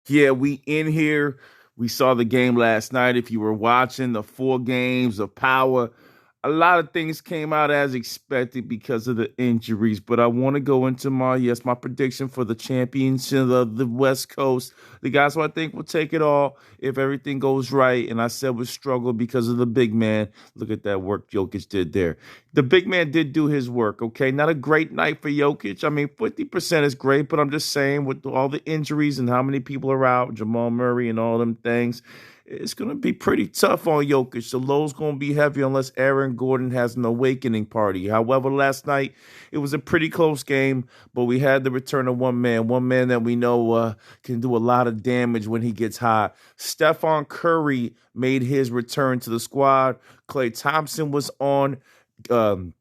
Yeah, we in here. We saw the game last night. If you were watching the 4 games of power, a lot of things came out as expected because of the injuries. But I want to go into my prediction for the championship of the West Coast. The guys who I think will take it all if everything goes right. And I said would struggle because of the big man. Look at that work Jokic did there. The big man did do his work, okay? Not a great night for Jokic. I mean, 50% is great, but I'm just saying with all the injuries and how many people are out, Jamal Murray and all them things, it's going to be pretty tough on Jokic. The low's going to be heavy unless Aaron Gordon has an awakening party. However, last night, it was a pretty close game, but we had the return of one man that we know can do a lot of damage when he gets hot. Stephon Curry made his return to the squad. Klay Thompson was on. Um,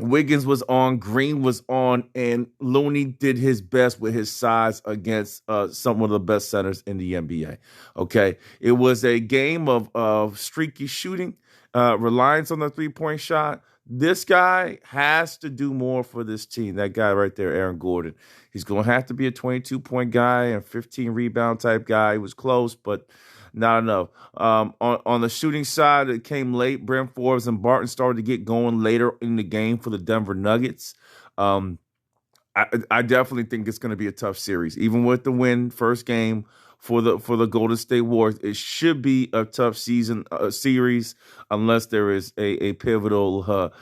Wiggins was on, Green was on, and Looney did his best with his size against some of the best centers in the NBA. Okay, it was a game of streaky shooting, reliance on the 3-point shot. This guy has to do more for this team. That guy right there, Aaron Gordon, he's going to have to be a 22-point guy and 15 rebound type guy. He was close, but not enough. On the shooting side, it came late. Bryn Forbes and Barton started to get going later in the game for the Denver Nuggets. I definitely think it's going to be a tough series, even with the win first game for the Golden State Warriors. It should be a tough series unless there is a pivotal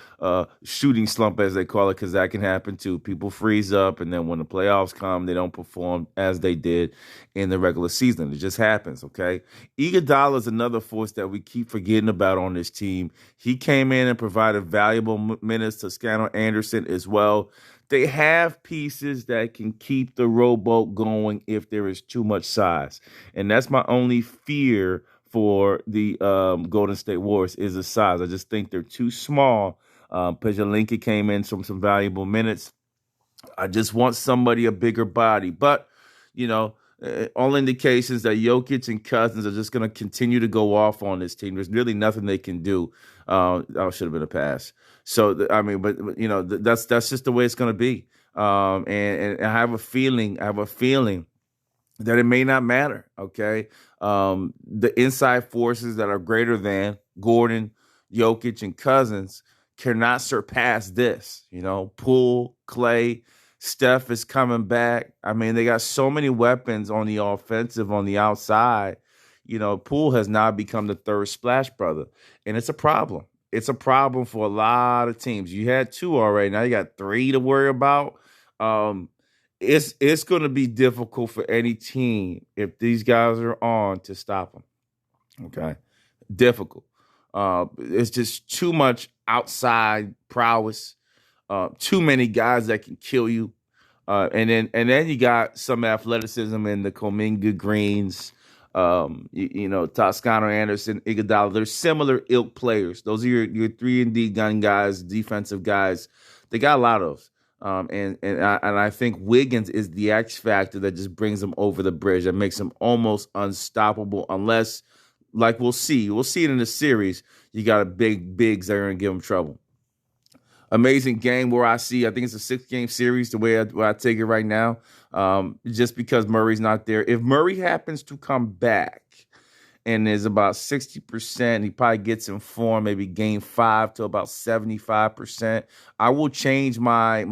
shooting slump, as they call it, because that can happen too. People freeze up, and then when the playoffs come, they don't perform as they did in the regular season. It just happens. Okay, Iguodala is another force that we keep forgetting about on this team. He came in and provided valuable minutes to Scanner Anderson as well. They have pieces that can keep the rowboat going if there is too much size. And that's my only fear for the Golden State Warriors is the size. I just think they're too small. Pejalinka came in some valuable minutes. I just want somebody a bigger body. But, all indications that Jokic and Cousins are just going to continue to go off on this team. There's really nothing they can do. That should have been a pass. So I mean, but that's just the way it's going to be. And I have a feeling that it may not matter. Okay, the inside forces that are greater than Gordon, Jokic, and Cousins cannot surpass this. Poole, Clay. Steph is coming back. I mean, they got so many weapons on the offensive, on the outside. Poole has now become the third splash brother, and it's a problem. It's a problem for a lot of teams. You had 2 already. Now you got 3 to worry about. It's going to be difficult for any team if these guys are on to stop them. Okay, difficult. It's just too much outside prowess. Too many guys that can kill you, and then you got some athleticism in the Kuminga Greens, Toscano Anderson, Iguodala. They're similar ilk players. Those are your 3-and-D gun guys, defensive guys. They got a lot of those. And I think Wiggins is the X factor that just brings them over the bridge, that makes them almost unstoppable. Unless, like we'll see it in the series. You got a bigs that are going to give them trouble. Amazing game I think it's a 6-game series the way I take it right now, just because Murray's not there. If Murray happens to come back and is about 60%, he probably gets in form, maybe game 5 to about 75%, I will change my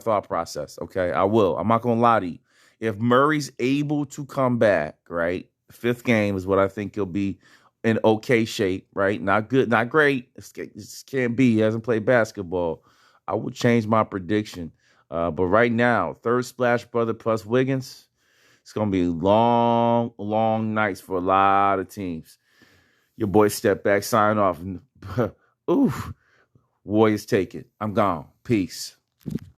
thought process, okay? I will. I'm not going to lie to you. If Murray's able to come back, right, 5th game is what I think he'll be in okay shape, right? Not good, not great. It can't be. He hasn't played basketball. I would change my prediction. But right now, third splash brother plus Wiggins, it's going to be long, long nights for a lot of teams. Your boy step back, sign off. Ooh, Warriors take it. I'm gone. Peace.